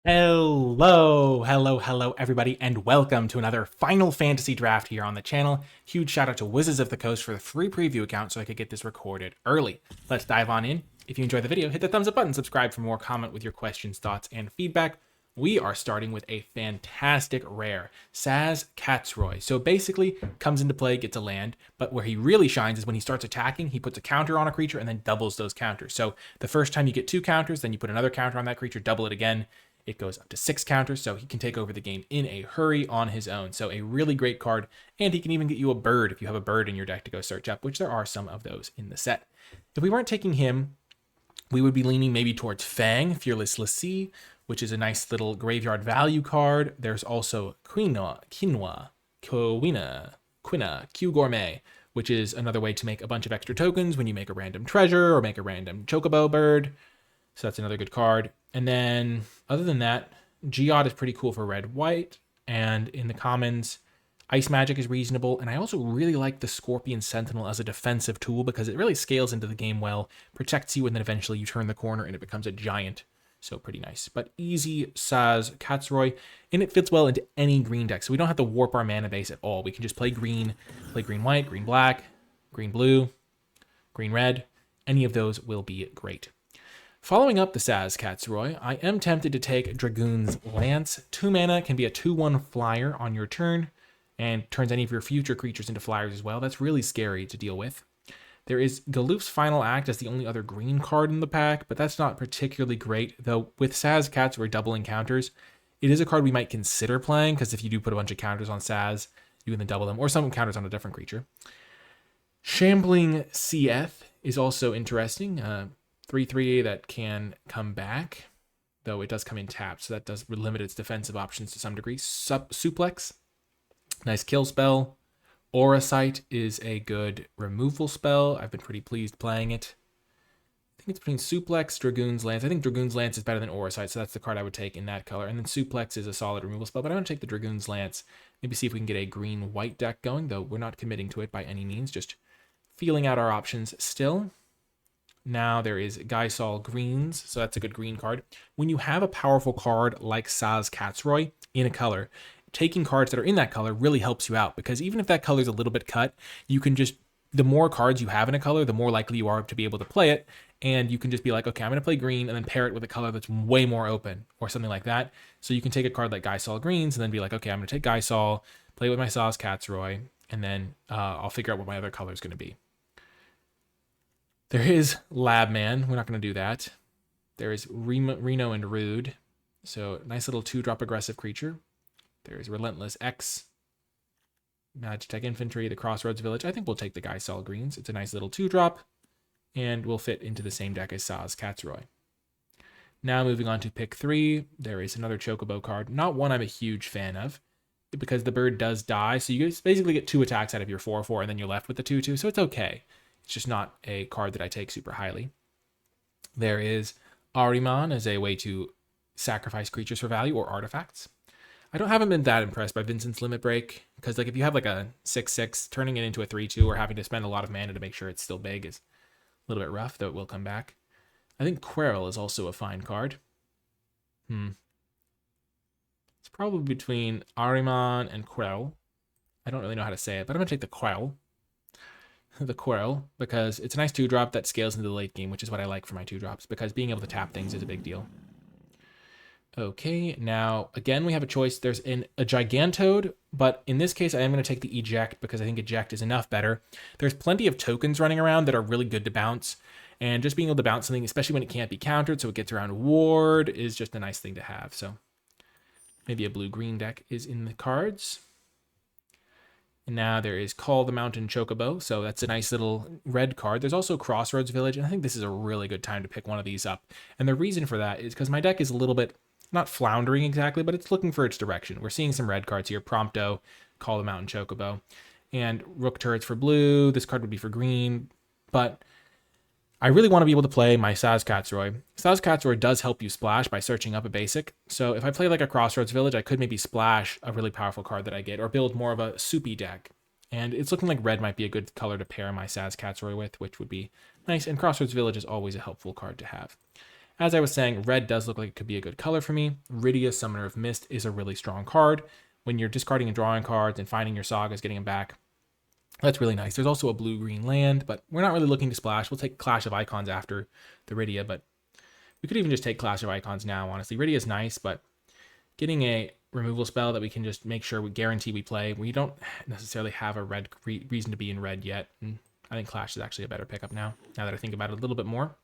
Hello, everybody, and welcome to another Final Fantasy draft here on the channel. Huge shout out to Wizards of the Coast for the free preview account so I could get this recorded early. Let's dive on in. If you enjoyed the video, hit the thumbs up button, subscribe for more, comment with your questions, thoughts, and feedback. We are starting with a fantastic rare, Saz Katsroy. So basically, comes into play, gets a land, but where he really shines is when he starts attacking, he puts a counter on a creature and then doubles those counters. So the first time you get 2 counters, then you put another counter on that creature, double it again. It goes up to 6 counters, so he can take over the game in a hurry on his own. So a really great card, and he can even get you a bird if you have a bird in your deck to go search up, which there are some of those in the set. If we weren't taking him, we would be leaning maybe towards Fang, Fearless Lassie, which is a nice little graveyard value card. There's also Quina, Q Gourmet, which is another way to make a bunch of extra tokens when you make a random treasure or make a random chocobo bird. So that's another good card. And then other than that, Geode is pretty cool for red-white. And in the commons, Ice Magic is reasonable. And I also really like the Scorpion Sentinel as a defensive tool because it really scales into the game well, protects you, and then eventually you turn the corner and it becomes a giant. So pretty nice. But easy Saz Katsroy, and it fits well into any green deck. So we don't have to warp our mana base at all. We can just play green-white, green-black, green-blue, green-red. Any of those will be great. Following up the Saz Katsroy, I am tempted to take Dragoon's Lance. 2 mana, can be a 2/1 flyer on your turn, and turns any of your future creatures into flyers as well. That's really scary to deal with. There is Galoof's Final Act as the only other green card in the pack, but that's not particularly great, though with Saz Katsroy doubling counters, it is a card we might consider playing, because if you do put a bunch of counters on Saz, you can then double them, or some counters on a different creature. Shambling CF is also interesting. 3/3 that can come back, though it does come in tapped, so that does limit its defensive options to some degree. Suplex, nice kill spell. Aura Sight is a good removal spell. I've been pretty pleased playing it. I think it's between Suplex, Dragoon's Lance. I think Dragoon's Lance is better than Aura Sight, so that's the card I would take in that color. And then Suplex is a solid removal spell, but I want to take the Dragoon's Lance. Maybe see if we can get a green-white deck going, though we're not committing to it by any means, just feeling out our options still. Now there is Gaisal Greens, so that's a good green card. When you have a powerful card like Saz Katsroy in a color, taking cards that are in that color really helps you out, because even if that color is a little bit cut, you can just, the more cards you have in a color, the more likely you are to be able to play it, and you can just be like, okay, I'm going to play green, and then pair it with a color that's way more open, or something like that. So you can take a card like Gaisal Greens, and then be like, okay, I'm going to take Gaisal, play with my Saz Katsroy, and then I'll figure out what my other color is going to be. There is Labman. We're not going to do that. There is Reno and Rude. So nice little 2-drop aggressive creature. There is Relentless X. Magitech Infantry, the Crossroads Village. I think we'll take the Gaisal Greens. It's a nice little 2-drop. And will fit into the same deck as Saz Katsroy. Now moving on to pick 3. There is another Chocobo card. Not one I'm a huge fan of, because the bird does die. So you basically get 2 attacks out of your 4/4, and then you're left with the 2/2. So it's okay. It's just not a card that I take super highly. There is Ahriman as a way to sacrifice creatures for value or artifacts. I haven't been that impressed by Vincent's Limit Break, because like if you have like a 6/6, turning it into a 3/2 or having to spend a lot of mana to make sure it's still big is a little bit rough, though it will come back. I think Querl is also a fine card. It's probably between Ahriman and Querl. I don't really know how to say it, but I'm going to take the Querl. Because it's a nice 2-drop that scales into the late game, which is what I like for my 2-drops, because being able to tap things is a big deal. Okay, now again we have a choice. There's a Gigantode, but in this case I am going to take the Eject, because I think Eject is enough better. There's plenty of tokens running around that are really good to bounce, and just being able to bounce something, especially when it can't be countered, so it gets around Ward, is just a nice thing to have. So maybe a blue-green deck is in the cards. And now there is Call the Mountain Chocobo, so that's a nice little red card. There's also Crossroads Village, and I think this is a really good time to pick one of these up. And the reason for that is because my deck is a little bit, not floundering exactly, but it's looking for its direction. We're seeing some red cards here, Prompto, Call the Mountain Chocobo, and Rook Turrets for blue. This card would be for green, but I really want to be able to play my Saz Katsroy. Saz Katsroy does help you splash by searching up a basic. So if I play like a Crossroads Village, I could maybe splash a really powerful card that I get, or build more of a soupy deck. And it's looking like red might be a good color to pair my Saz Katsroy with, which would be nice. And Crossroads Village is always a helpful card to have. As I was saying, red does look like it could be a good color for me. Rydia, Summoner of Mist, is a really strong card. When you're discarding and drawing cards and finding your sagas, getting them back, that's really nice. There's also a blue-green land, but we're not really looking to splash. We'll take Clash of Icons after the Rydia, but we could even just take Clash of Icons now, honestly. Rydia is nice, but getting a removal spell that we can just make sure we guarantee we play. We don't necessarily have a red reason to be in red yet. And I think Clash is actually a better pickup now that I think about it a little bit more.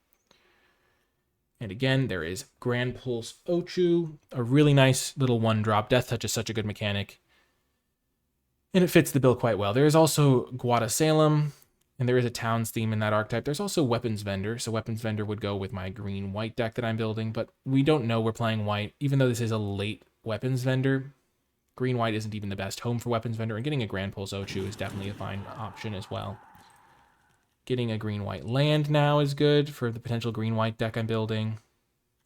And again, there is Grand Pulse Ochu, a really nice little one-drop. Death Touch is such a good mechanic. And it fits the bill quite well. There is also Guada Salem, and there is a Towns theme in that archetype. There's also Weapons Vendor, so Weapons Vendor would go with my green-white deck that I'm building, but we don't know we're playing white. Even though this is a late Weapons Vendor, green-white isn't even the best home for Weapons Vendor, and getting a Grand Pulse Ochu is definitely a fine option as well. Getting a green-white land now is good for the potential green-white deck I'm building.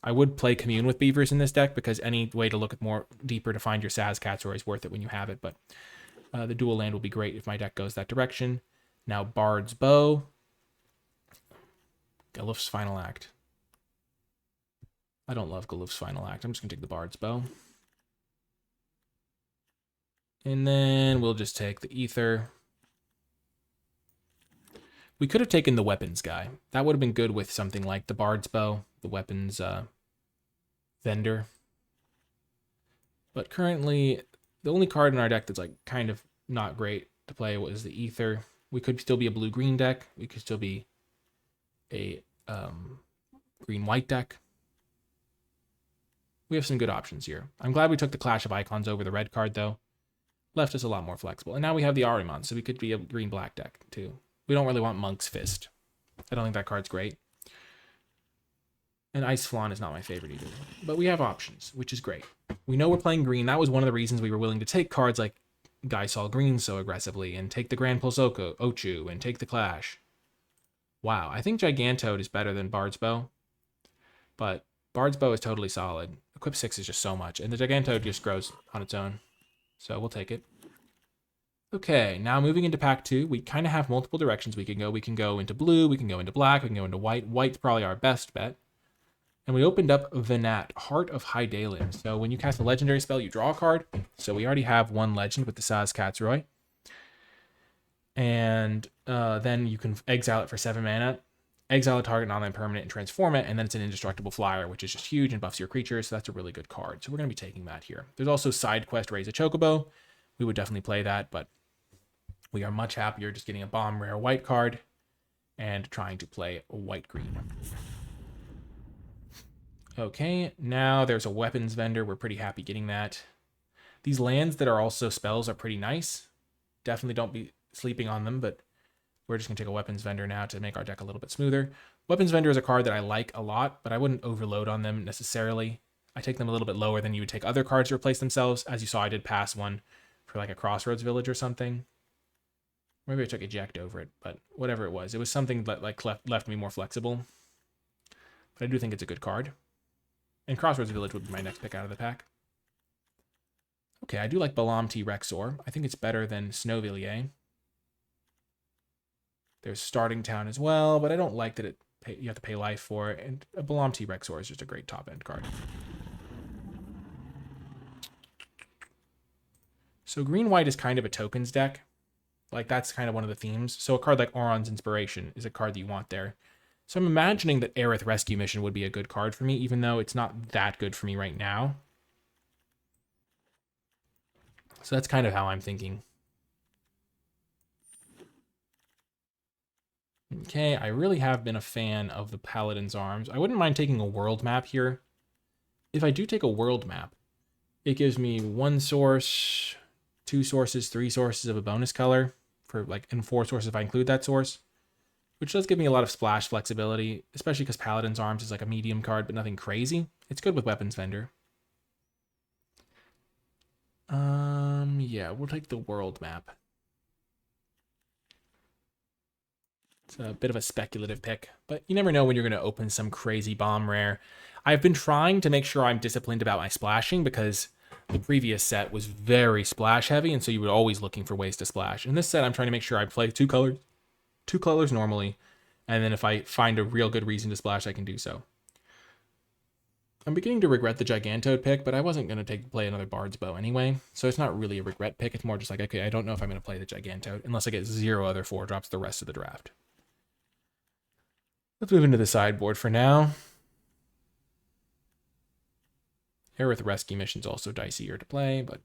I would play Commune with Beavers in this deck because any way to look at more deeper to find your Sazcats is worth it when you have it, but the dual land will be great if my deck goes that direction. Now Bard's Bow. Galuf's Final Act. I don't love Galuf's Final Act. I'm just going to take the Bard's Bow. And then we'll just take the Ether. We could have taken the Weapons guy. That would have been good with something like the Bard's Bow, the Weapons Vendor. But currently, the only card in our deck that's like kind of not great to play was the Ether. We could still be a blue-green deck. We could still be a green-white deck. We have some good options here. I'm glad we took the Clash of Icons over the red card, though. Left us a lot more flexible. And now we have the Ahriman, so we could be a green-black deck, too. We don't really want Monk's Fist. I don't think that card's great. And Ice Flan is not my favorite either. But we have options, which is great. We know we're playing green. That was one of the reasons we were willing to take cards like Guy-Sol Green so aggressively, and take the Grand Pulse Ochu, and take the Clash. Wow, I think Gigantoad is better than Bard's Bow. But Bard's Bow is totally solid. Equip 6 is just so much, and the Gigantoad just grows on its own. So we'll take it. Okay, now moving into pack 2, we kind of have multiple directions we can go. We can go into blue, we can go into black, we can go into white. White's probably our best bet. And we opened up Venat, Heart of Hydaelyn. So when you cast a legendary spell, you draw a card. So we already have one legend with the Saz-Katzroy. And then you can exile it for 7 mana. Exile a target non-land permanent and transform it, and then it's an indestructible flyer, which is just huge and buffs your creatures, so that's a really good card. So we're going to be taking that here. There's also Side Quest, Raise a Chocobo. We would definitely play that, but we are much happier just getting a bomb rare white card and trying to play a white-green. Okay, now there's a Weapons Vendor. We're pretty happy getting that. These lands that are also spells are pretty nice. Definitely don't be sleeping on them, but we're just going to take a Weapons Vendor now to make our deck a little bit smoother. Weapons Vendor is a card that I like a lot, but I wouldn't overload on them necessarily. I take them a little bit lower than you would take other cards to replace themselves. As you saw, I did pass one for like a Crossroads Village or something. Maybe I took Eject over it, but whatever it was something that like left me more flexible. But I do think it's a good card. And Crossroads Village would be my next pick out of the pack. Okay, I do like Balamti Rexor. I think it's better than Snowvilliers. There's Starting Town as well, but I don't like that you have to pay life for it. And a Balamti Rexor is just a great top-end card. So green-white is kind of a tokens deck. Like, that's kind of one of the themes. So a card like Auron's Inspiration is a card that you want there. So I'm imagining that Aerith Rescue Mission would be a good card for me, even though it's not that good for me right now. So that's kind of how I'm thinking. Okay, I really have been a fan of the Paladin's Arms. I wouldn't mind taking a world map here. If I do take a world map, it gives me 1 source, 2 sources, 3 sources of a bonus color, and 4 sources if I include that source. Which does give me a lot of splash flexibility, especially because Paladin's Arms is like a medium card, but nothing crazy. It's good with Weapons Vendor. Yeah, we'll take the world map. It's a bit of a speculative pick, but you never know when you're going to open some crazy bomb rare. I've been trying to make sure I'm disciplined about my splashing because the previous set was very splash heavy, and so you were always looking for ways to splash. In this set, I'm trying to make sure I play 2 colors normally, and then if I find a real good reason to splash, I can do so. I'm beginning to regret the Gigantode pick, but I wasn't going to play another Bard's Bow anyway, so it's not really a regret pick. It's more just like, okay, I don't know if I'm going to play the Gigantode unless I get 0 other 4-drops the rest of the draft. Let's move into the sideboard for now. Aerith Rescue Mission's also dicier to play, but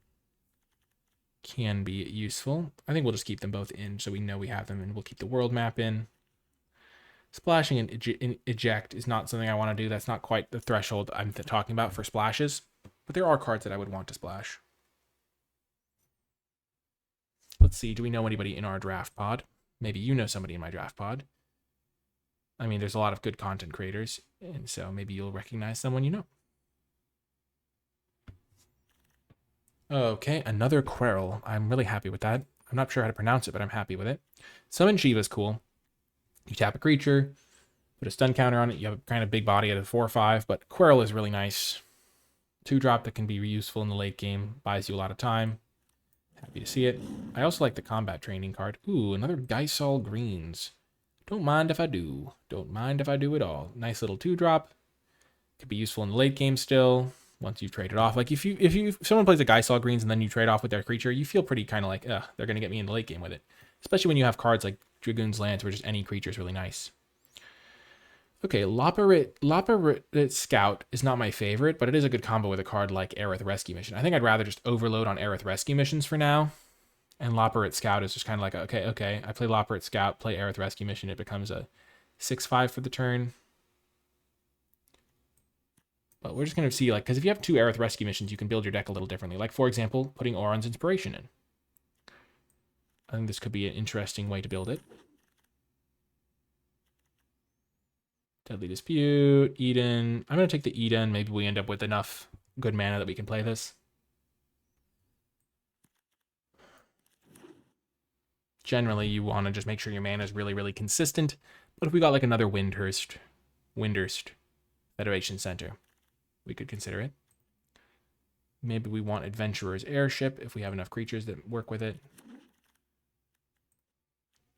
can be useful. I think we'll just keep them both in so we know we have them, and we'll keep the world map in. Splashing and eject is not something I want to do. That's not quite the threshold I'm talking about for splashes, but there are cards that I would want to splash. Let's see, do we know anybody in our draft pod? Maybe you know somebody in my draft pod. I mean, there's a lot of good content creators, and so maybe you'll recognize someone you know. Okay, another Quirrell. I'm really happy with that. I'm not sure how to pronounce it, but I'm happy with it. Summon Shiva's cool. You tap a creature, put a stun counter on it. You have a kind of big body at a 4/5, but Quirrell is really nice. 2-drop that can be useful in the late game. Buys you a lot of time. Happy to see it. I also like the combat training card. Ooh, another Geisol Greens. Don't mind if I do. Don't mind if I do at all. Nice little 2-drop. Could be useful in the late game still. Once you've traded off. Like if someone plays a Geisol Greens and then you trade off with their creature, you feel pretty kind of like, they're going to get me in the late game with it. Especially when you have cards like Dragoon's Lance, where just any creature is really nice. Okay, Loparit Scout is not my favorite, but it is a good combo with a card like Aerith Rescue Mission. I think I'd rather just overload on Aerith Rescue Missions for now. And Loparit Scout is just kind of like, okay, I play Loparit Scout, play Aerith Rescue Mission, it becomes a 6/5 for the turn. But we're just going to see, like, because if you have 2 Aerith Rescue Missions, you can build your deck a little differently. Like, for example, putting Auron's Inspiration in. I think this could be an interesting way to build it. Deadly Dispute, Eden. I'm going to take the Eden. Maybe we end up with enough good mana that we can play this. Generally, you want to just make sure your mana is really, really consistent. But if we got like another Windhurst Federation Center, we could consider it. Maybe we want Adventurer's Airship if we have enough creatures that work with it.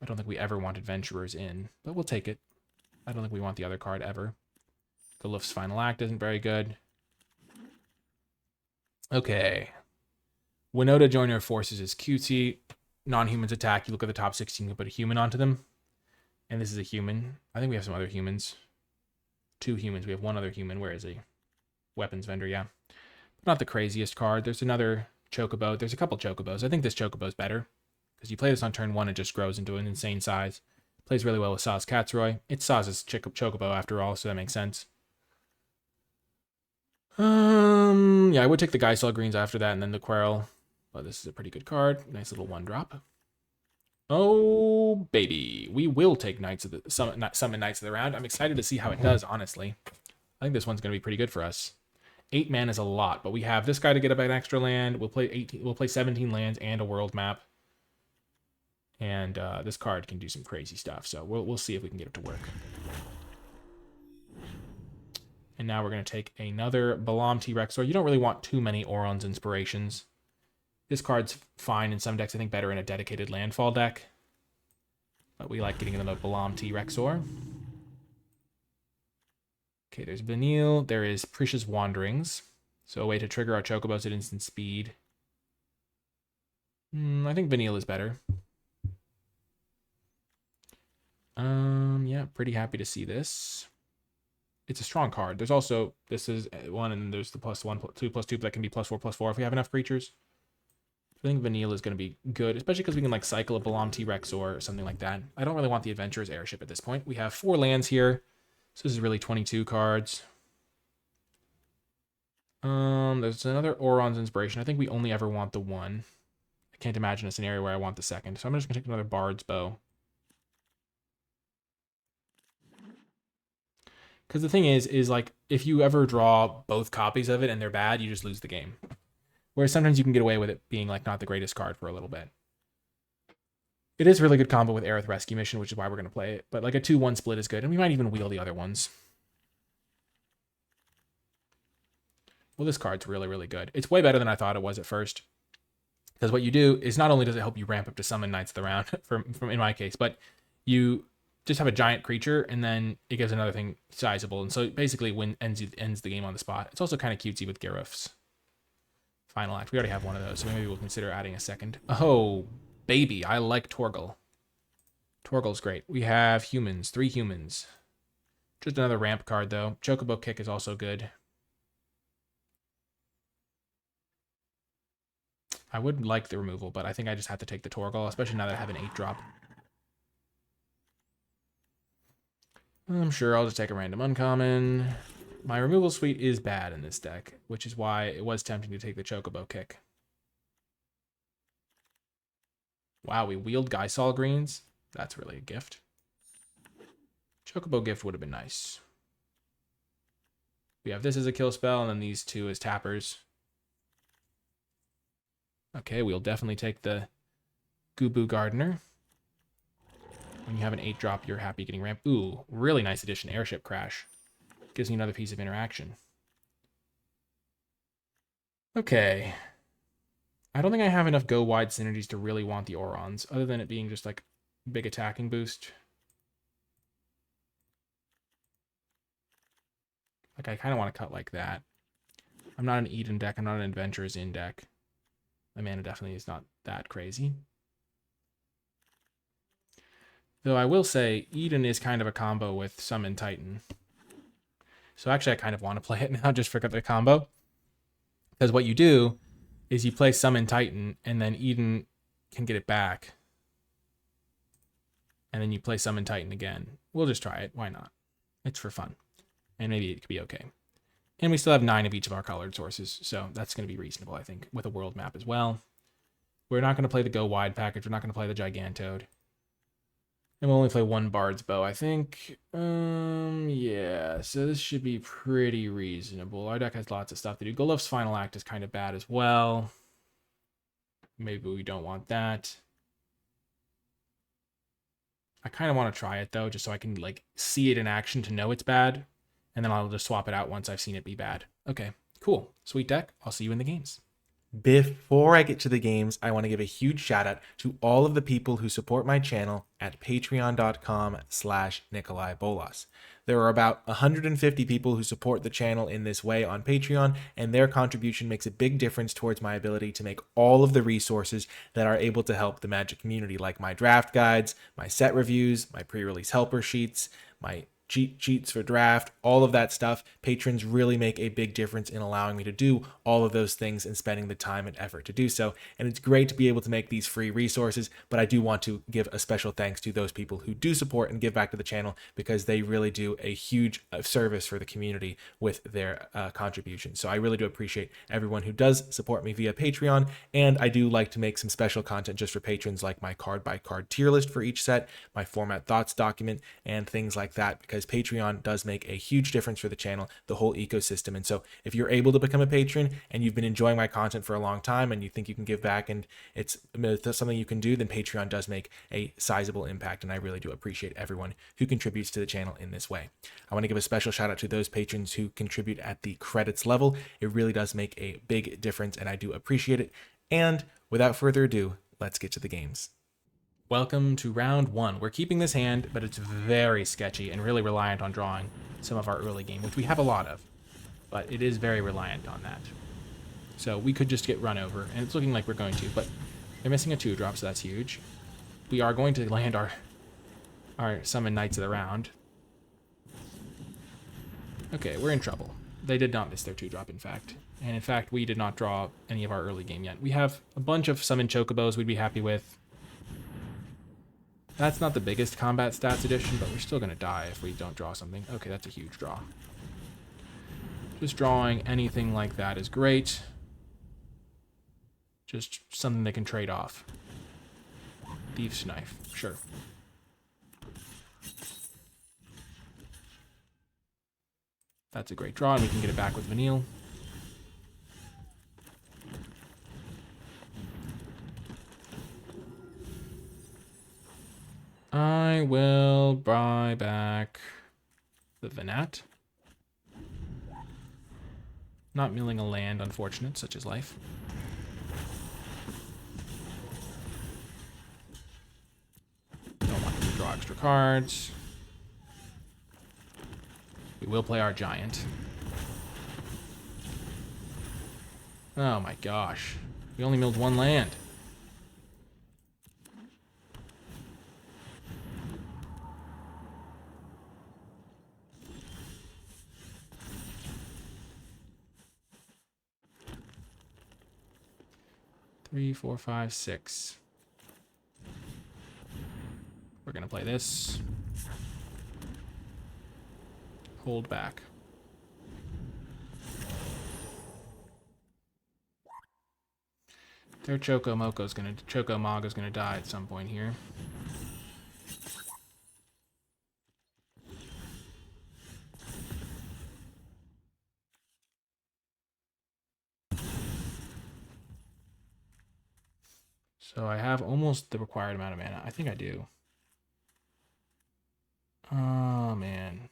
I don't think we ever want Adventurers in, but we'll take it. I don't think we want the other card ever. The Luft's Final Act isn't very good. Okay. Winota Joiner Forces is cutesy. Non-humans attack. You look at the top 16, you put a human onto them. And this is a human. I think we have some other humans. 2 humans. We have 1 other human. Where is he? Weapons vendor, yeah. Not the craziest card. There's another Chocobo. There's a couple Chocobos. I think this Chocobo's better. Because you play this on turn 1, it just grows into an insane size. Plays really well with Saz Katsroy. It's Saz's Chocobo after all, so that makes sense. Yeah, I would take the Geisel Greens after that and then the Quirrell. But this is a pretty good card. Nice little 1-drop. Oh, baby. We will take Knights of the Summon Knights of the Round. I'm excited to see how it does, honestly. I think this one's going to be pretty good for us. 8 mana is a lot, but we have this guy to get up an extra land. We'll play 17 lands and a world map. And this card can do some crazy stuff, so we'll see if we can get it to work. And now we're going to take another Balam T-Rexor. You don't really want too many Auron's Inspirations. This card's fine in some decks. I think better in a dedicated landfall deck. But we like getting another Balam T-Rexor. Okay, there's Vanille. There is Prisha's Wanderings. So a way to trigger our Chocobos at instant speed. I think Vanille is better. Yeah, pretty happy to see this. It's a strong card. There's also, this is 1, and there's the +1, +2/+2, that can be +4/+4 if we have enough creatures. I think Vanille is going to be good, especially because we can like cycle a Balam T-Rex or something like that. I don't really want the Adventurer's Airship at this point. We have 4 lands here, so this is really 22 cards. There's another Auron's Inspiration. I think we only ever want the 1. I can't imagine a scenario where I want the 2nd, so I'm just going to take another Bard's Bow. Because the thing is like, if you ever draw both copies of it and they're bad, you just lose the game. Whereas sometimes you can get away with it being like not the greatest card for a little bit. It is a really good combo with Aerith Rescue Mission, which is why we're going to play it. But like a 2/1 split is good, and we might even wheel the other ones. Well, this card's really, really good. It's way better than I thought it was at first. Because what you do is not only does it help you ramp up to summon Knights of the Round, from in my case, but you just have a giant creature, and then it gives another thing sizable. And so basically ends the game on the spot. It's also kind of cutesy with Gareth's final act. We already have one of those, so maybe we'll consider adding a second. Oh, baby, I like Torgal. Torgal's great. We have humans, 3 humans. Just another ramp card, though. Chocobo Kick is also good. I would like the removal, but I think I just have to take the Torgal, especially now that I have an 8-drop. I'm sure I'll just take a random uncommon. My removal suite is bad in this deck, which is why it was tempting to take the Chocobo Kick. Wow, we wield Gysol greens. That's really a gift. Chocobo gift would have been nice. We have this as a kill spell, and then these 2 as tappers. Okay, we'll definitely take the Gubu Gardener. When you have an 8-drop, you're happy getting ramp. Ooh, really nice addition, Airship Crash. Gives me another piece of interaction. Okay. I don't think I have enough go-wide synergies to really want the Orons, other than it being just like big attacking boost. Like, I kind of want to cut like that. I'm not an Eden deck. I'm not an Adventurers in deck. My mana definitely is not that crazy. Though I will say, Eden is kind of a combo with Summon Titan. So actually, I kind of want to play it now just for the combo. Because what you do is you play Summon Titan, and then Eden can get it back. And then you play Summon Titan again. We'll just try it. Why not? It's for fun. And maybe it could be okay. And we still have 9 of each of our colored sources, so that's going to be reasonable, I think, with a world map as well. We're not going to play the Go Wide package. We're not going to play the Gigantoad. And we'll only play 1 Bard's Bow, I think. Yeah, so this should be pretty reasonable. Our deck has lots of stuff to do. Goluf's final act is kind of bad as well. Maybe we don't want that. I kind of want to try it, though, just so I can, like, see it in action to know it's bad. And then I'll just swap it out once I've seen it be bad. Okay, cool. Sweet deck. I'll see you in the games. Before I get to the games, I want to give a huge shout out to all of the people who support my channel at patreon.com/NicolaiBolas. There are about 150 people who support the channel in this way on Patreon, and their contribution makes a big difference towards my ability to make all of the resources that are able to help the Magic community, like my draft guides, my set reviews, my pre-release helper sheets, my cheat sheets for draft, all of that stuff. Patrons really make a big difference in allowing me to do all of those things and spending the time and effort to do so. And it's great to be able to make these free resources, but I do want to give a special thanks to those people who do support and give back to the channel, because they really do a huge service for the community with their contributions. So I really do appreciate everyone who does support me via Patreon, and I do like to make some special content just for patrons, like my card by card tier list for each set, my format thoughts document, and things like that, because Patreon does make a huge difference for the channel, the whole ecosystem. And so if you're able to become a patron and you've been enjoying my content for a long time and you think you can give back and it's something you can do, then Patreon does make a sizable impact. And I really do appreciate everyone who contributes to the channel in this way. I want to give a special shout out to those patrons who contribute at the credits level. It really does make a big difference, and I do appreciate it. And without further ado, let's get to the games. Welcome to round 1. We're keeping this hand, but it's very sketchy and really reliant on drawing some of our early game, which we have a lot of, but it is very reliant on that. So we could just get run over, and it's looking like we're going to, but they're missing a 2-drop, so that's huge. We are going to land our Summon Knights of the round. Okay, we're in trouble. They did not miss their 2-drop, in fact. And in fact, we did not draw any of our early game yet. We have a bunch of Summon Chocobos we'd be happy with. That's not the biggest combat stats addition, but we're still going to die if we don't draw something. Okay, that's a huge draw. Just drawing anything like that is great. Just something they can trade off. Thief's Knife, sure. That's a great draw, and we can get it back with Vanille. I will buy back the Venat. Not milling a land, unfortunate, such is life. Don't want to draw extra cards. We will play our giant. Oh my gosh. We only milled one land. Three, four, five, six. We're gonna play this. Hold back. Their Choco Maga's gonna die at some point here. So I have almost the required amount of mana. I think I do. Oh man.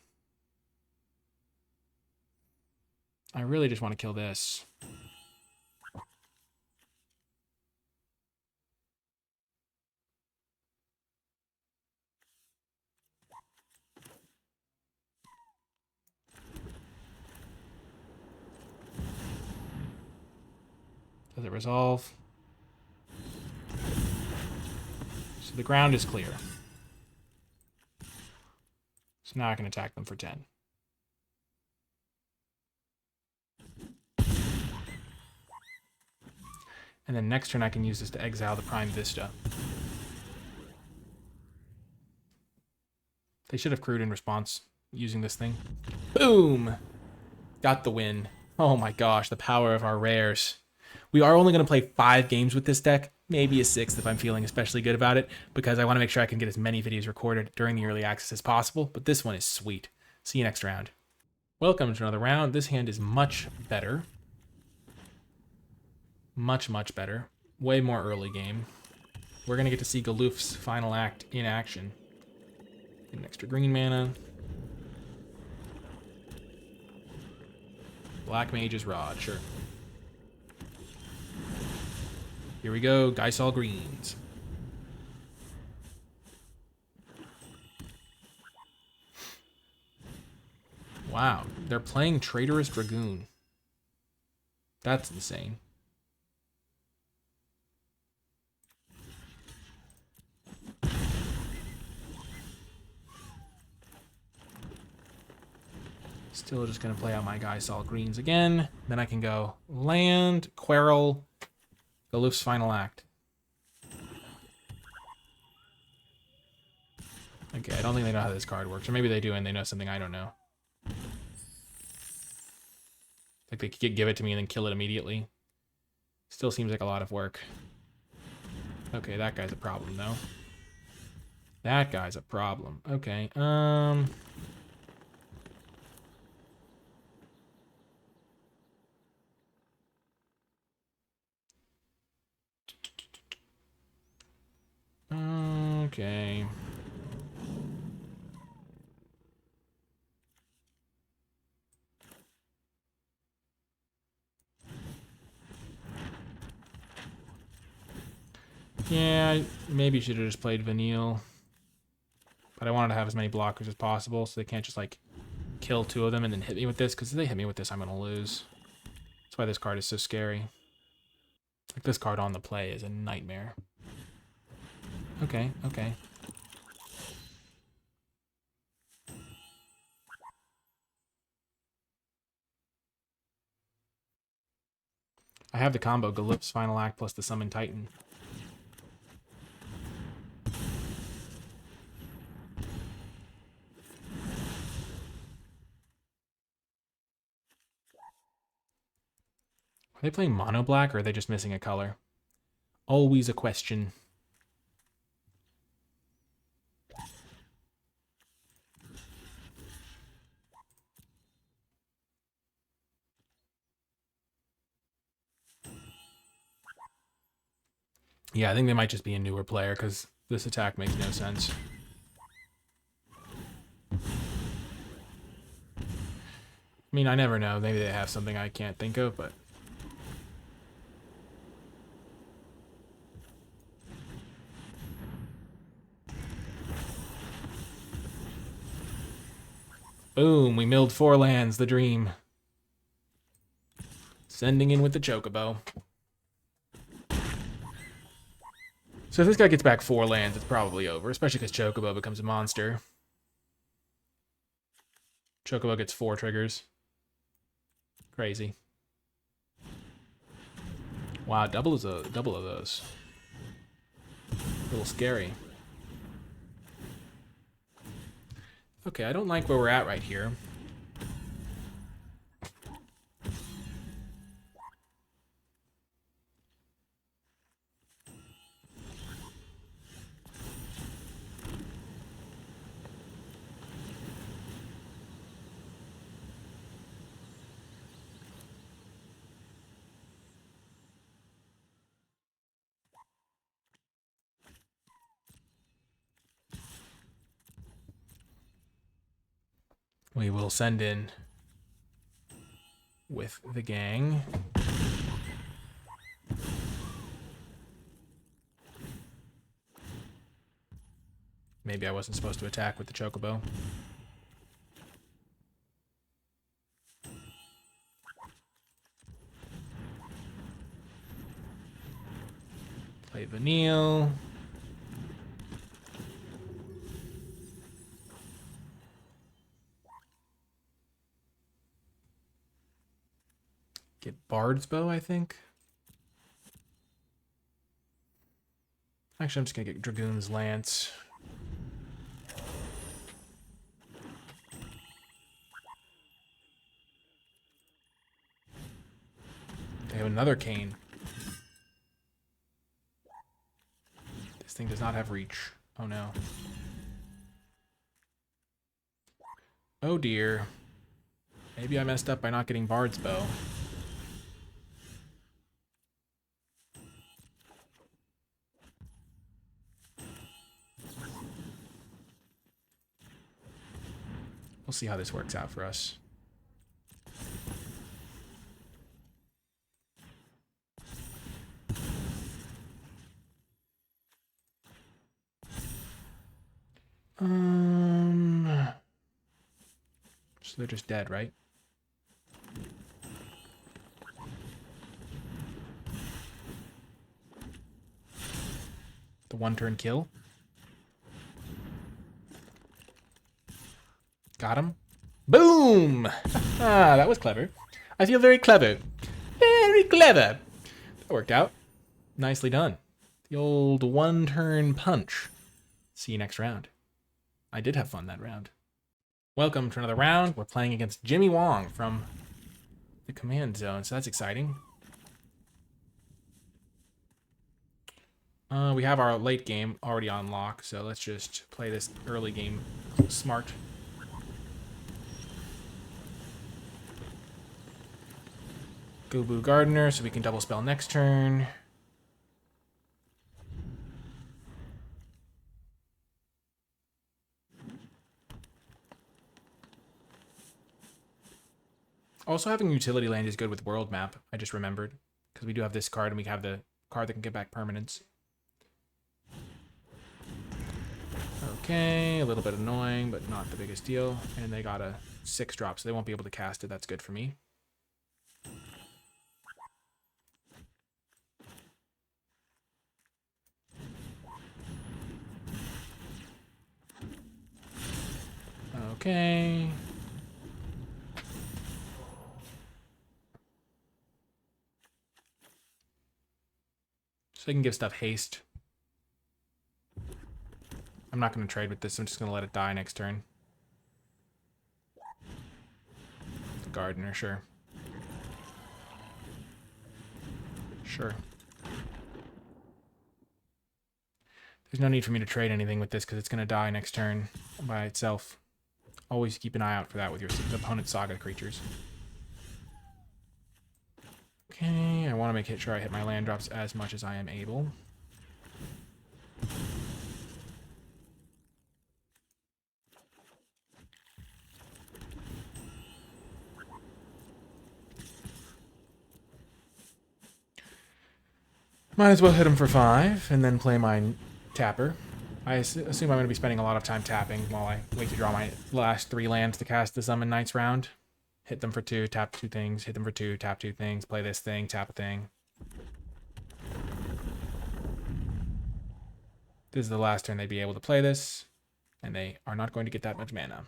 I really just want to kill this. Does it resolve? So the ground is clear. So now I can attack them for 10. And then next turn I can use this to exile the Prime Vista. They should have crewed in response using this thing. Boom! Got the win. Oh my gosh, the power of our rares. We are only going to play 5 games with this deck, maybe a 6th if I'm feeling especially good about it, because I want to make sure I can get as many videos recorded during the early access as possible, but this one is sweet. See you next round. Welcome to another round. This hand is much better. Much, much better. Way more early game. We're going to get to see Galoof's final act in action. An extra green mana. Black Mage's Rod, sure. Here we go, Dice all greens. Wow, they're playing Traitorous Dragoon. That's insane. Still just gonna play out my Dice all greens again. Then I can go land, Quarrel, Galoof's final act. Okay, I don't think they know how this card works. Or maybe they do and they know something I don't know. Like they could give it to me and then kill it immediately. Still seems like a lot of work. Okay, that guy's a problem though. That guy's a problem. Okay, okay. Yeah, I maybe should have just played Vanille. But I wanted to have as many blockers as possible so they can't just like kill 2 of them and then hit me with this, because if they hit me with this, I'm gonna lose. That's why this card is so scary. Like this card on the play is a nightmare. Okay, okay. I have the combo Galoof's final act plus the Summon Titan. Are they playing mono black or are they just missing a color? Always a question. Yeah, I think they might just be a newer player because this attack makes no sense. I mean, I never know. Maybe they have something I can't think of, but... Boom, we milled 4 lands, the dream. Sending in with the Chocobo. So if this guy gets back 4 lands, it's probably over, especially because Chocobo becomes a monster. Chocobo gets 4 triggers. Crazy. Wow, double of those. A little scary. Okay, I don't like where we're at right here. We will send in with the gang. Maybe I wasn't supposed to attack with the Chocobo. Play Vanille. Get Bard's Bow, I think. Actually, I'm just going to get Dragoon's Lance. They have another cane. This thing does not have reach. Oh no. Oh dear. Maybe I messed up by not getting Bard's Bow. We'll see how this works out for us. So they're just dead, right? The 1-turn kill. Got him. Boom! Ah, that was clever. I feel very clever. Very clever. That worked out. Nicely done. The old 1-turn punch. See you next round. I did have fun that round. Welcome to another round. We're playing against Jimmy Wong from the Command Zone, so that's exciting. We have our late game already on lock, so let's just play this early game smart. Go Boo Gardener, so we can double spell next turn. Also, having utility land is good with world map, I just remembered. Because we do have this card, and we have the card that can get back permanents. Okay, a little bit annoying, but not the biggest deal. And they got a 6-drop, so they won't be able to cast it. That's good for me. Okay. So I can give stuff haste. I'm not going to trade with this. I'm just going to let it die next turn. The Gardener, sure. Sure. There's no need for me to trade anything with this because it's going to die next turn by itself. Always keep an eye out for that with your opponent's Saga creatures. Okay, I want to make sure I hit my land drops as much as I am able. Might as well hit him for 5 and then play my tapper. I assume I'm going to be spending a lot of time tapping while I wait to draw my last 3 lands to cast the Summon Knights round. Hit them for 2, tap 2 things, hit them for 2, tap 2 things, play this thing, tap a thing. This is the last turn they'd be able to play this, and they are not going to get that much mana,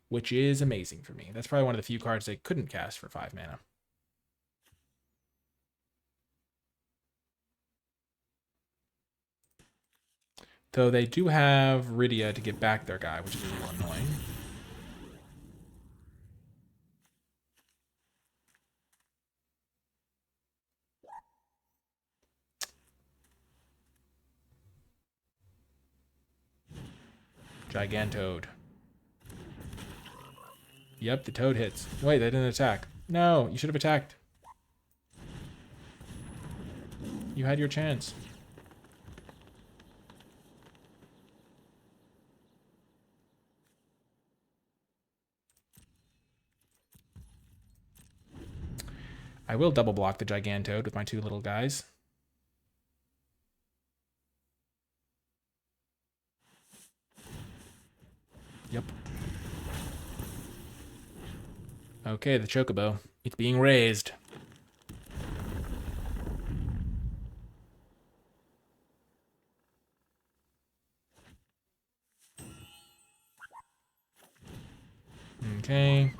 which is amazing for me. That's probably one of the few cards they couldn't cast for 5 mana. Though they do have Rydia to get back their guy, which is a little annoying. Gigantoad. Yep, the toad hits. Wait, they didn't attack. No, you should have attacked. You had your chance. I will double block the Gigantoad with my 2 little guys. Yep. Okay, the Chocobo. It's being raised. Okay.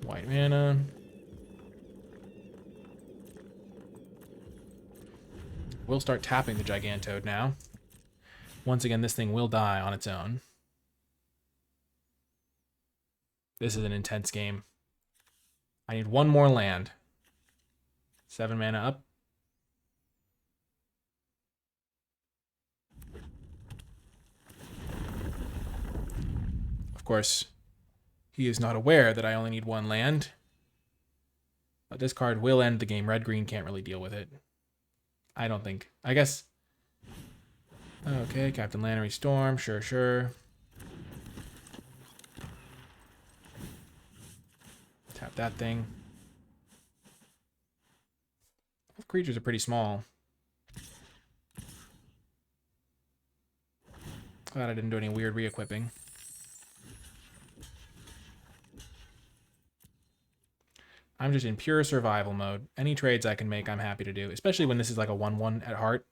White mana. We'll start tapping the Gigantoad now. Once again, this thing will die on its own. This is an intense game. I need 1 more land. 7 mana up. Of course, he is not aware that I only need 1 land. But this card will end the game. Red-green can't really deal with it. I don't think. I guess. Okay, Captain Lannery Storm. Sure, sure. Tap that thing. Creatures are pretty small. Glad I didn't do any weird re-equipping. I'm just in pure survival mode. Any trades I can make, I'm happy to do. Especially when this is like a 1-1 at heart.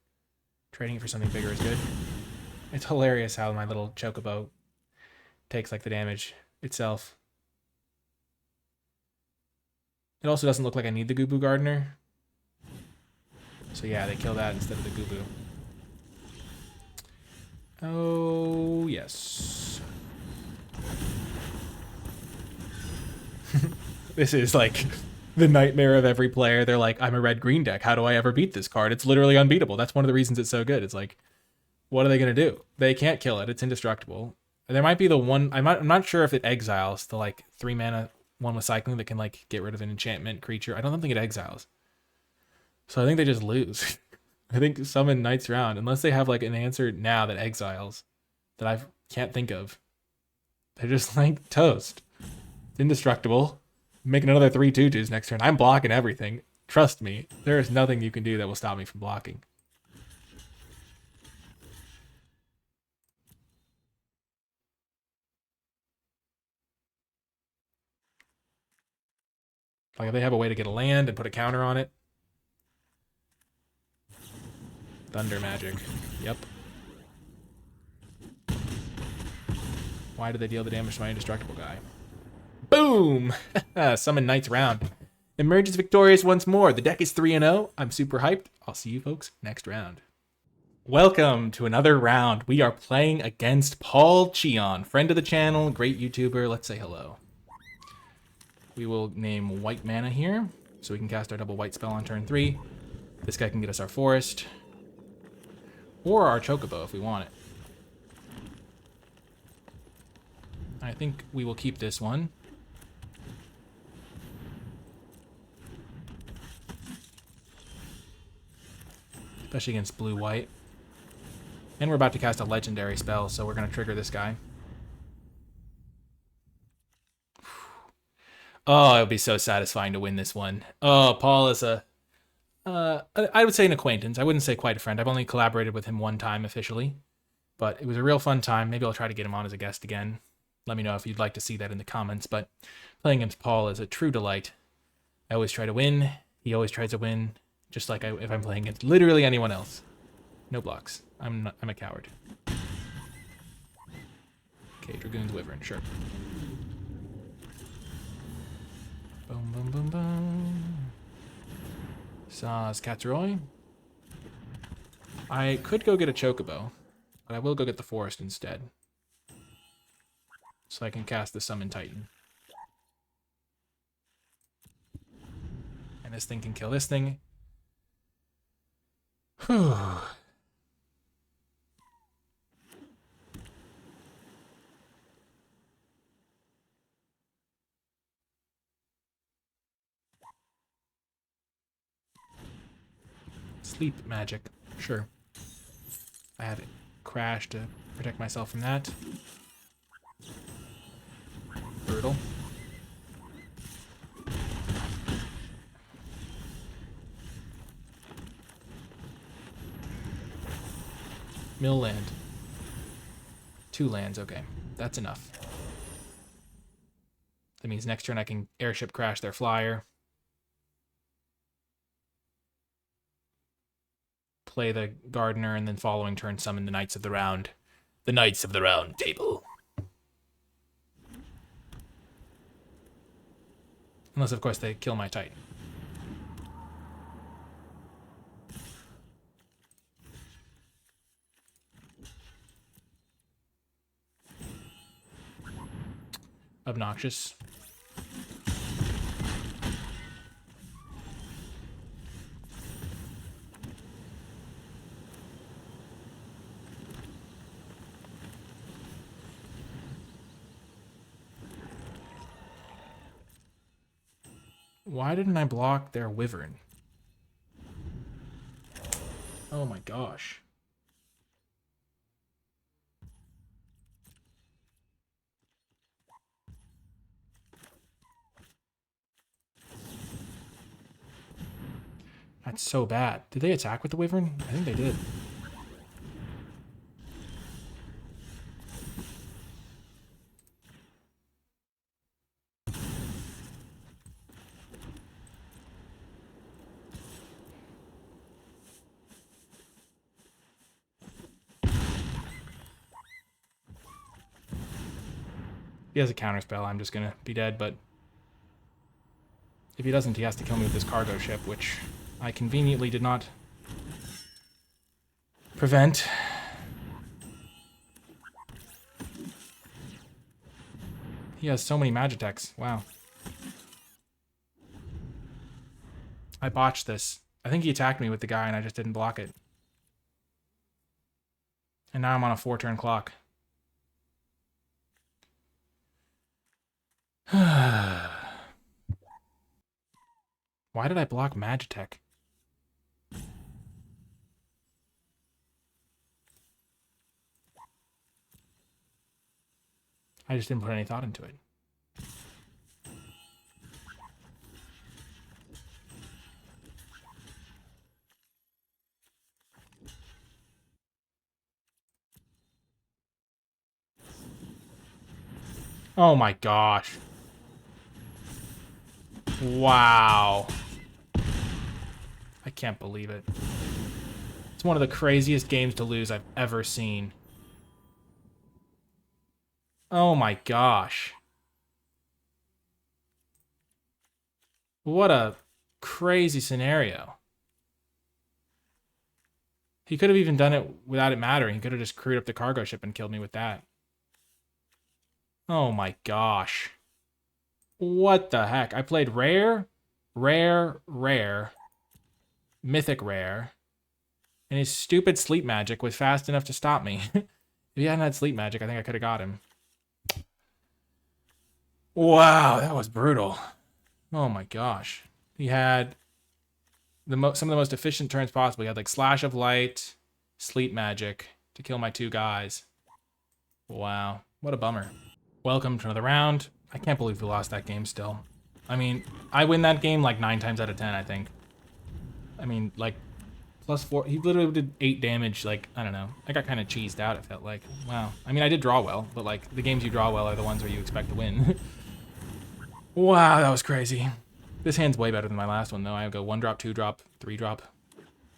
Trading it for something bigger is good. It's hilarious how my little Chocobo takes like the damage itself. It also doesn't look like I need the Goo Gardener. So yeah, they kill that instead of the Goo. Oh, yes. This is like the nightmare of every player. They're like, I'm a red-green deck. How do I ever beat this card? It's literally unbeatable. That's one of the reasons it's so good. It's like, what are they going to do? They can't kill it. It's indestructible. There might be the one... I'm not sure if it exiles the like 3 mana one with cycling that can like get rid of an enchantment creature. I don't think it exiles. So I think they just lose. I think summon Knights round, unless they have like an answer now that exiles that I can't think of. They're just like toast. It's indestructible. Making another 3 2/2s next turn. I'm blocking everything. Trust me, there is nothing you can do that will stop me from blocking. Like if they have a way to get a land and put a counter on it. Thunder magic. Yep. Why did they deal the damage to my indestructible guy? Boom! Summon Knights round. Emerges victorious once more. The deck is 3-0. I'm super hyped. I'll see you folks next round. Welcome to another round. We are playing against Paul Cheon, friend of the channel, great YouTuber. Let's say hello. We will name white mana here, so we can cast our double white spell on turn 3. This guy can get us our forest. Or our Chocobo if we want it. I think we will keep this one. Especially against blue-white. And we're about to cast a legendary spell, so we're going to trigger this guy. Oh, it would be so satisfying to win this one. Oh, Paul is I would say an acquaintance. I wouldn't say quite a friend. I've only collaborated with him one time officially, but it was a real fun time. Maybe I'll try to get him on as a guest again. Let me know if you'd like to see that in the comments. But playing against Paul is a true delight. I always try to win. He always tries to win, just like if I'm playing against literally anyone else. No blocks. I'm a coward. Okay, Dragoon's Wyvern, sure. Boom, boom, boom, boom. Saz Katsuroi. I could go get a Chocobo, but I will go get the Forest instead. So I can cast the Summon Titan. And this thing can kill this thing. Whew. Sleep magic. Sure. I had it crash to protect myself from that. Brutal. Mill land. 2 lands, okay. That's enough. That means next turn I can airship crash their flyer. Play the Gardener, and then following turn summon the Knights of the Round. The Knights of the Round Table. Unless, of course, they kill my Titan. Obnoxious. Why didn't I block their Wyvern? Oh my gosh. That's so bad. Did they attack with the Wyvern? I think they did. If he has a counterspell, I'm just gonna be dead, but if he doesn't, he has to kill me with this cargo ship, which I conveniently did not prevent. He has so many Magitechs. Wow. I botched this. I think he attacked me with the guy and I just didn't block it. And now I'm on a 4-turn clock. Why did I block Magitech? I just didn't put any thought into it. Oh my gosh. Wow. I can't believe it. It's one of the craziest games to lose I've ever seen. Oh my gosh. What a crazy scenario. He could have even done it without it mattering. He could have just crewed up the cargo ship and killed me with that. Oh my gosh. What the heck? I played rare, mythic rare, and his stupid sleep magic was fast enough to stop me. If he hadn't had sleep magic, I think I could have got him. Wow, that was brutal. Oh my gosh. He had some of the most efficient turns possible. He had like Slash of Light, Sleep Magic to kill my 2 guys. Wow, what a bummer. Welcome to another round. I can't believe we lost that game still. I mean, I win that game like 9 times out of 10, I think. I mean, like, +4. He literally did 8 damage. Like, I don't know. I got kind of cheesed out, it felt like. Wow. I mean, I did draw well, but like, the games you draw well are the ones where you expect to win. Wow, that was crazy. This hand's way better than my last one, though. I go 1 drop, 2 drop, 3 drop.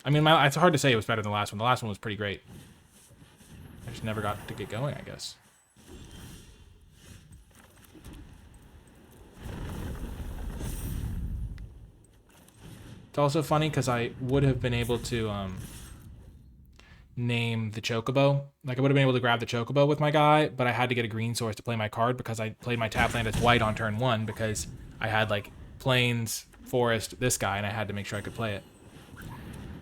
I mean, it's hard to say it was better than the last one. The last one was pretty great. I just never got to get going, I guess. It's also funny because I would have been able to name the Chocobo. Like, I would have been able to grab the Chocobo with my guy, but I had to get a green source to play my card because I played my tap land as white on turn 1 because I had, like, plains, forest, this guy, and I had to make sure I could play it.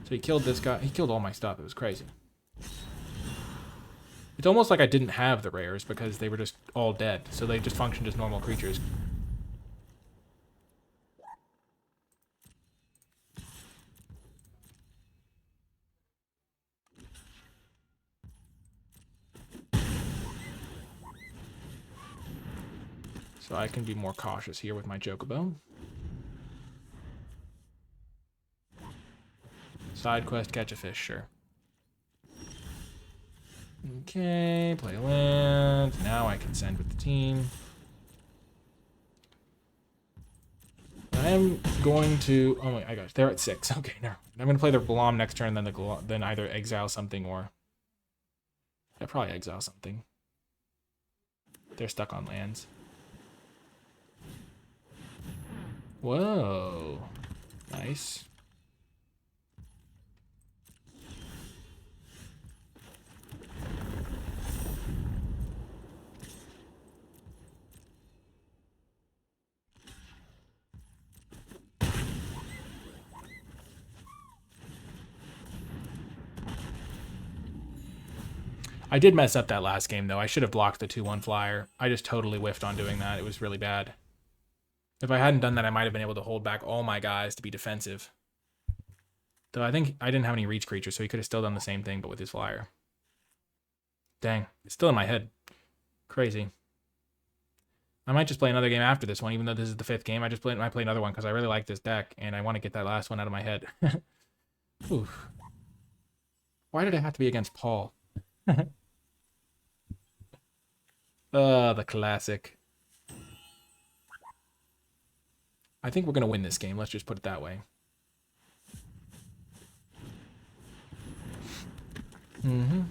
So he killed this guy. He killed all my stuff. It was crazy. It's almost like I didn't have the rares because they were just all dead. So they just functioned as normal creatures. So I can be more cautious here with my Chocobo. Side quest, catch a fish, sure. Okay, play a land. Now I can send with the team. I am going to... Oh my gosh, they're at 6. Okay, no. I'm going to play their Glom next turn, then either exile something or... I probably exile something. They're stuck on lands. Whoa. Nice. I did mess up that last game, though. I should have blocked the 2-1 flyer. I just totally whiffed on doing that. It was really bad. If I hadn't done that, I might have been able to hold back all my guys to be defensive. Though I think I didn't have any reach creatures, so he could have still done the same thing, but with his flyer. Dang. It's still in my head. Crazy. I might just play another game after this one, even though this is the 5th game. I might play another one because I really like this deck, and I want to get that last one out of my head. Oof. Why did it have to be against Paul? The classic. I think we're going to win this game. Let's just put it that way. Mm-hmm.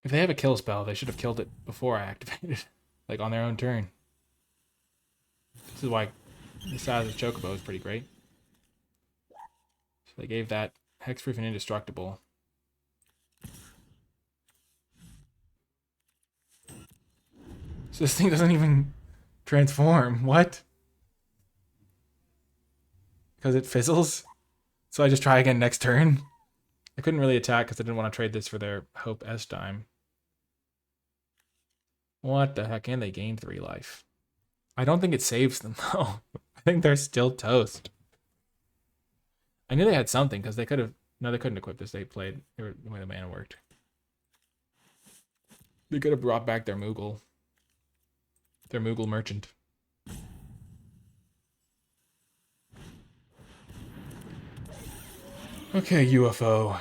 If they have a kill spell, they should have killed it before I activated. Like, on their own turn. This is why the size of Chocobo is pretty great. So they gave that hexproof and indestructible. So this thing doesn't even transform. What? Because it fizzles? So I just try again next turn? I couldn't really attack because I didn't want to trade this for their Hope S-Time. What the heck? And they gained 3 life. I don't think it saves them, though. I think they're still toast. I knew they had something because they could have... No, they couldn't equip this. They played the way the mana worked. They could have brought back their Moogle. Their Moogle merchant. Okay, UFO.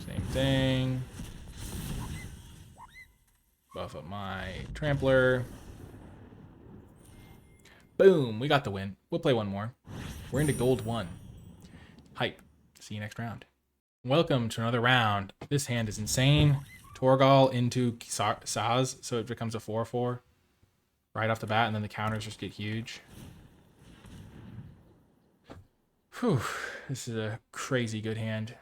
Same thing. Buff up my Trampler. Boom, we got the win. We'll play one more. We're into gold 1. Hype. See you next round. Welcome to another round. This hand is insane. Torgal into Saz, so it becomes a 4-4 right off the bat, and then the counters just get huge. Whew, this is a crazy good hand.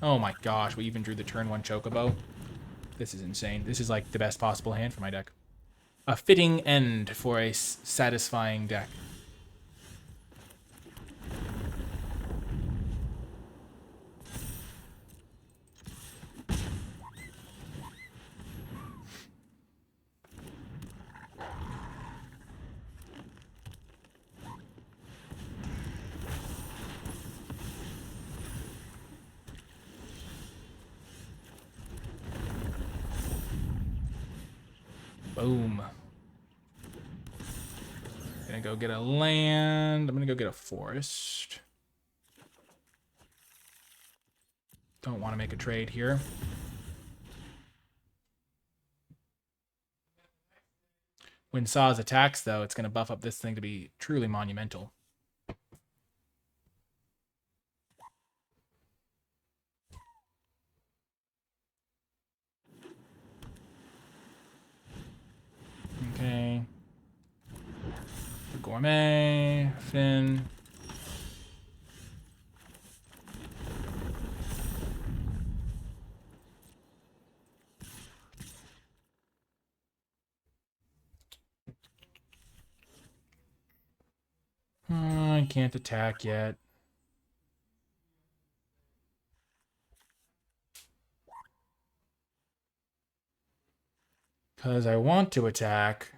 Oh my gosh, we even drew the turn 1 Chocobo. This is insane. This is like the best possible hand for my deck. A fitting end for a satisfying deck. Boom. Gonna go get a land. I'm gonna go get a forest. Don't want to make a trade here. When Saz attacks, though, it's going to buff up this thing to be truly monumental. Okay. The Gourmet, Finn. I can't attack yet. Because I want to attack.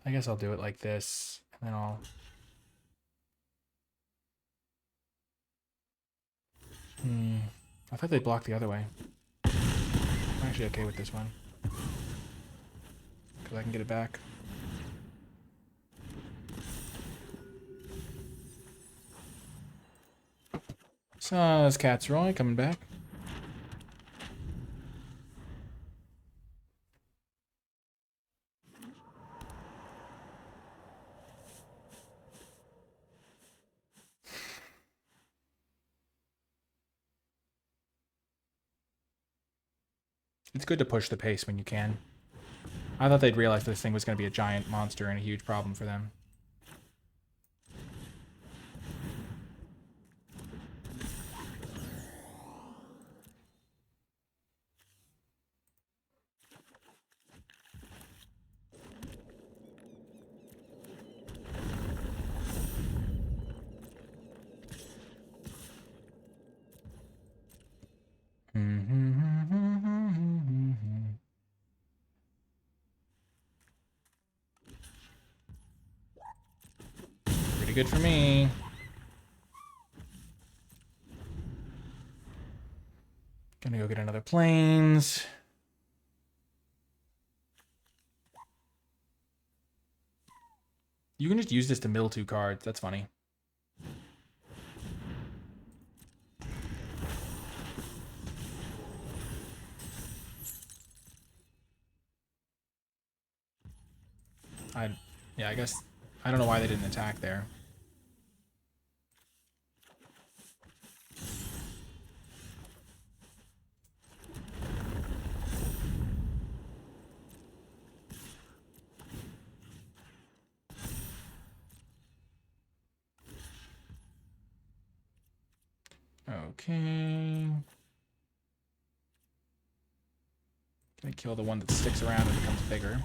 I guess I'll do it like this. And then I'll... I thought they blocked the other way. I'm actually okay with this one. Because I can get it back. Saz Catsroy coming back. It's good to push the pace when you can. I thought they'd realize this thing was going to be a giant monster and a huge problem for them. Pretty good for me. Gonna go get another planes. You can just use this to mill 2 cards. That's funny. Yeah, I guess I don't know why they didn't attack there. Okay. Gonna kill the one that sticks around and becomes bigger.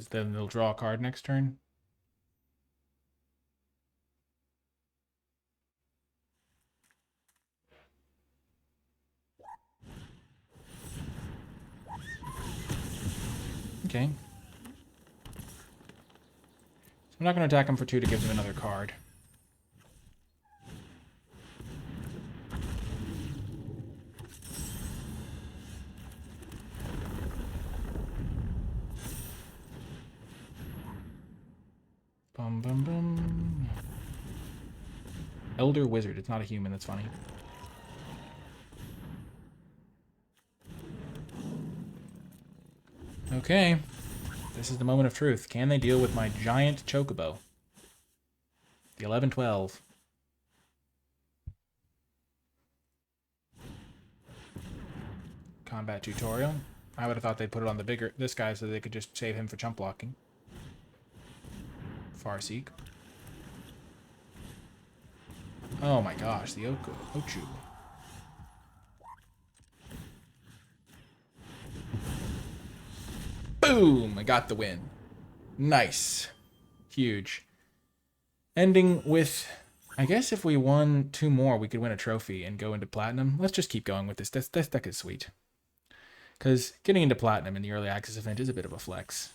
Then they'll draw a card next turn. Okay. So I'm not going to attack him for 2 to give him another card. Bum, bum, bum. Elder Wizard. It's not a human. That's funny. Okay. This is the moment of truth. Can they deal with my giant chocobo? The 11-12. Combat tutorial. I would have thought they'd put it on this guy so they could just save him for chump blocking. Farseek. Oh my gosh, the Ochu. Boom! I got the win. Nice. Huge. Ending with, I guess if we won 2 more, we could win a trophy and go into platinum. Let's just keep going with this. This deck is sweet. Because getting into platinum in the early access event is a bit of a flex.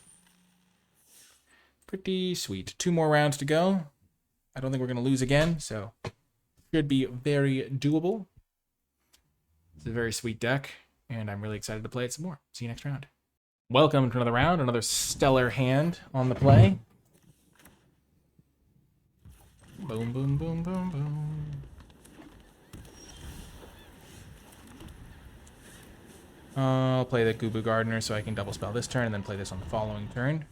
Pretty sweet. 2 more rounds to go. I don't think we're going to lose again, so should be very doable. It's a very sweet deck, and I'm really excited to play it some more. See you next round. Welcome to another round, another stellar hand on the play. Boom, boom, boom, boom, boom. I'll play the Gubu Gardener so I can double spell this turn and then play this on the following turn.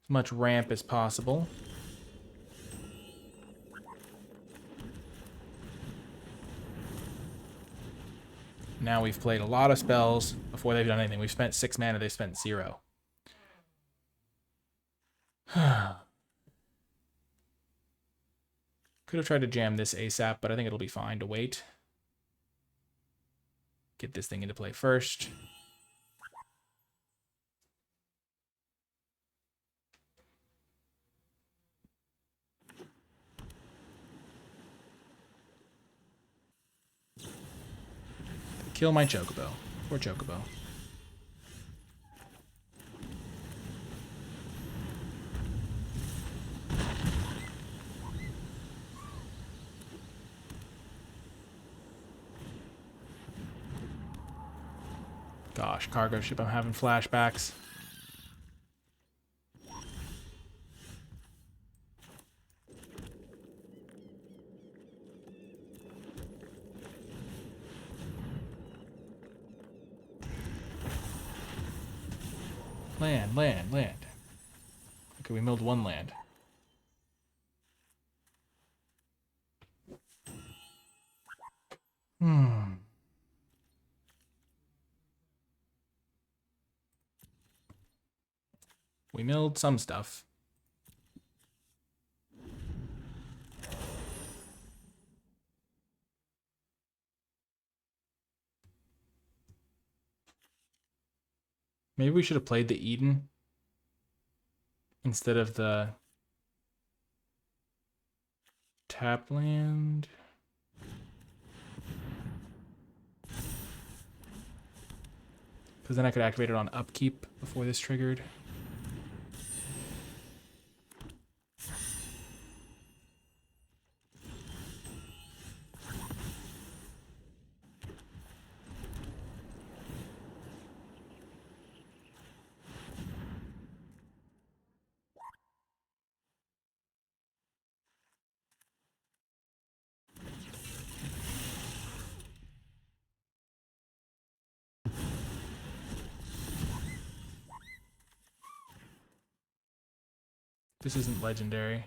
As much ramp as possible. Now we've played a lot of spells before they've done anything. We've spent 6 mana, they've spent 0. Could have tried to jam this ASAP, but I think it'll be fine to wait. Get this thing into play first. Kill my Chocobo. Poor Chocobo. Gosh, cargo ship, I'm having flashbacks. Land, land, land. Okay, we milled 1 land. We milled some stuff. Maybe we should have played the Eden instead of the tap land. Because then I could activate it on upkeep before this triggered. This isn't legendary.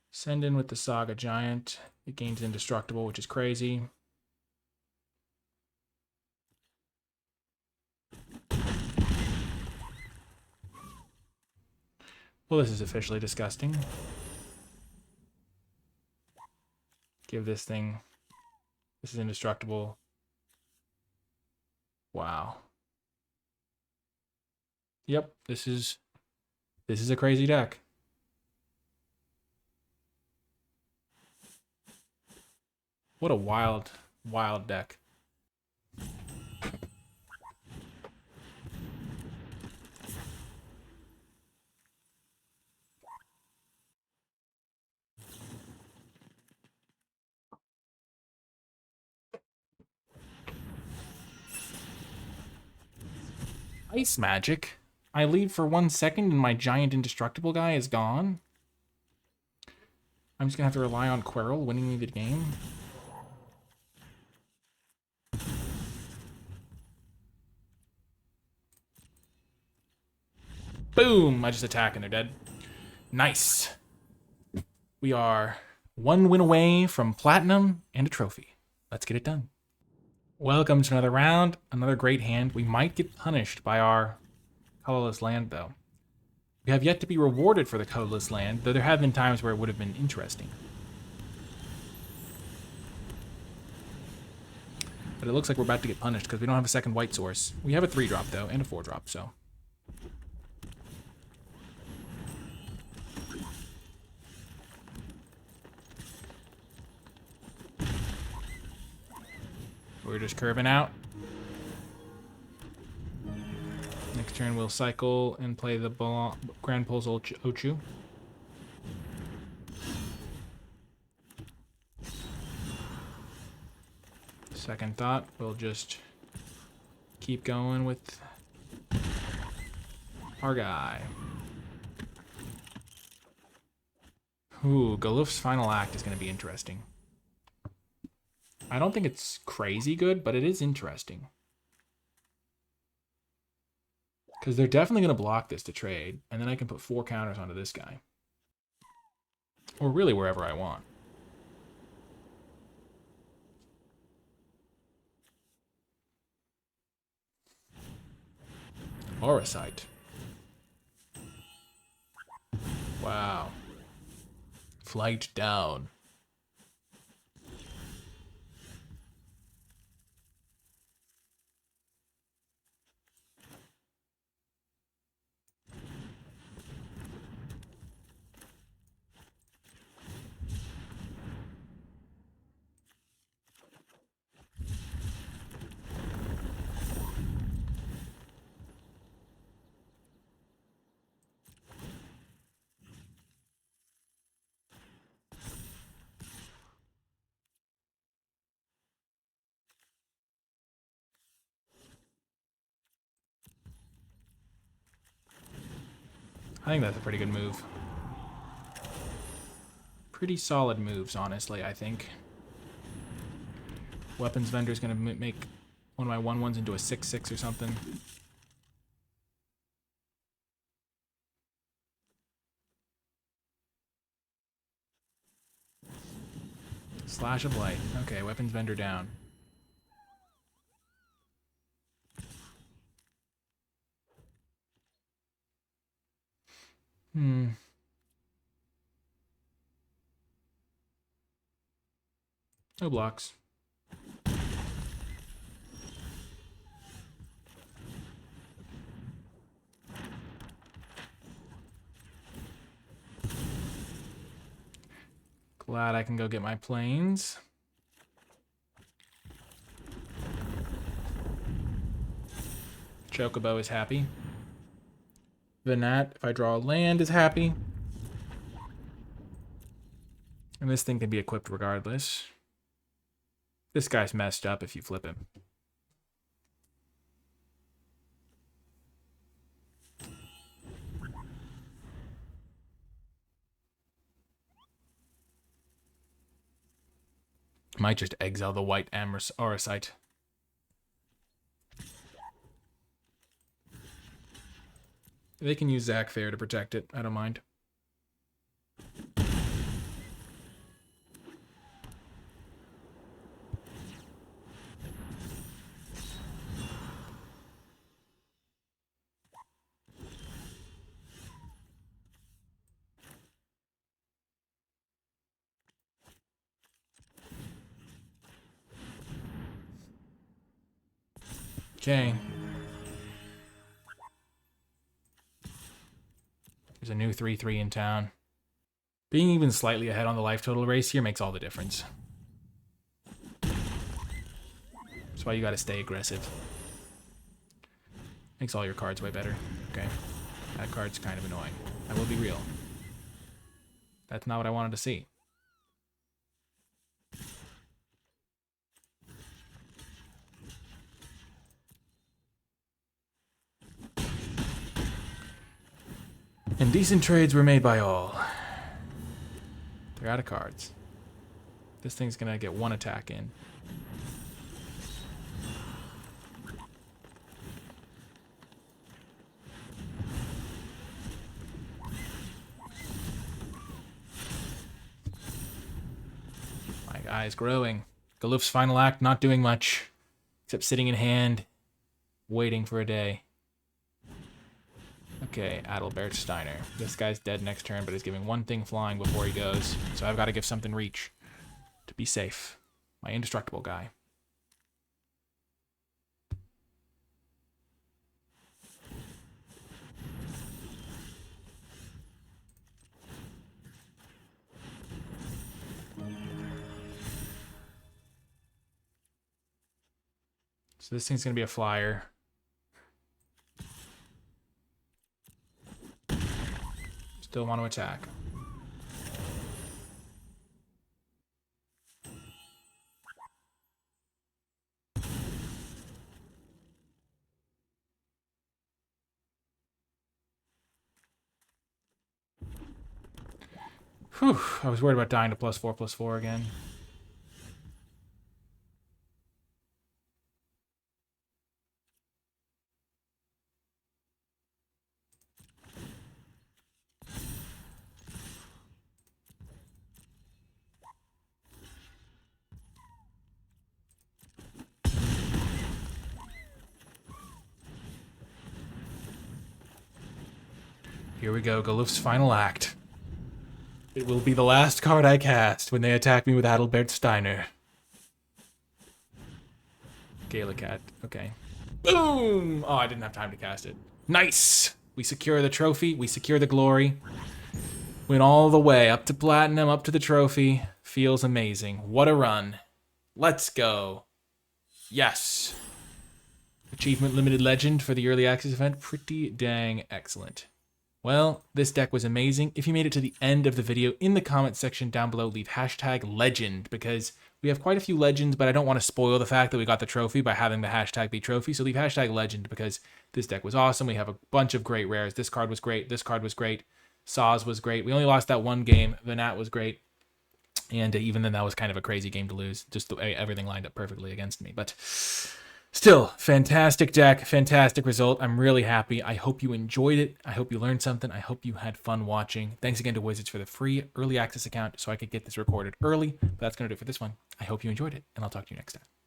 Send in with the Saga Giant. It gains indestructible, which is crazy. Well, this is officially disgusting. Give this thing... This is indestructible. Wow. Yep, this is a crazy deck. What a wild, wild deck. Ice magic. I lead for 1 second and my giant indestructible guy is gone. I'm just gonna have to rely on Quirrell winning me the game. Boom! I just attack and they're dead. Nice. We are 1 win away from platinum and a trophy. Let's get it done. Welcome to another round. Another great hand. We might get punished by our colorless land, though. We have yet to be rewarded for the colorless land, though there have been times where it would have been interesting. But it looks like we're about to get punished because we don't have a second white source. We have a 3-drop, though, and a 4-drop, so... We're just curving out. Next turn we'll cycle and play the Grand Pulse Ochu. Second thought, we'll just keep going with our guy. Ooh, Galuf's final act is going to be interesting. I don't think it's crazy good, but it is interesting. Because they're definitely going to block this to trade, and then I can put 4 counters onto this guy. Or really wherever I want. Auracite. Wow. Flight down. I think that's a pretty good move. Pretty solid moves, honestly, I think. Weapons Vendor is going to make one of my 1/1s into a 6/6 or something. Slash of Light. Okay, Weapons Vendor down. No blocks. Glad I can go get my planes. Chocobo is happy. Venat, if I draw a land, is happy. And this thing can be equipped regardless. This guy's messed up if you flip him. Might just exile the white Auracite. They can use Zach Fair to protect it. I don't mind. Okay. There's a new 3/3 in town. Being even slightly ahead on the life total race here makes all the difference. That's why you gotta stay aggressive. Makes all your cards way better. Okay. That card's kind of annoying. I will be real. That's not what I wanted to see. And decent trades were made by all. They're out of cards. This thing's gonna get 1 attack in. guy is growing. Galuf's final act, not doing much, except sitting in hand, waiting for a day. Okay, Adalbert Steiner. This guy's dead next turn, but he's giving one thing flying before he goes. So I've got to give something reach to be safe. My indestructible guy. So this thing's going to be a flyer. Still want to attack. Whew, I was worried about dying to +4/+4 again. Here we go, Galuf's final act. It will be the last card I cast when they attack me with Adalbert Steiner. Galacat, okay. Boom! Oh, I didn't have time to cast it. Nice! We secure the trophy, we secure the glory. Went all the way up to platinum, up to the trophy. Feels amazing. What a run. Let's go. Yes. Achievement limited legend for the early access event. Pretty dang excellent. Well, this deck was amazing. If you made it to the end of the video, in the comment section down below, leave #legend, because we have quite a few legends, but I don't want to spoil the fact that we got the trophy by having the hashtag be trophy. So leave #legend, because this deck was awesome. We have a bunch of great rares. This card was great. This card was great. Saz was great. We only lost that one game. The Nat was great. And even then, that was kind of a crazy game to lose. Just the way everything lined up perfectly against me. But still, fantastic deck, fantastic result. I'm really happy. I hope you enjoyed it. I hope you learned something. I hope you had fun watching. Thanks again to Wizards for the free early access account so I could get this recorded early. But that's going to do it for this one. I hope you enjoyed it, and I'll talk to you next time.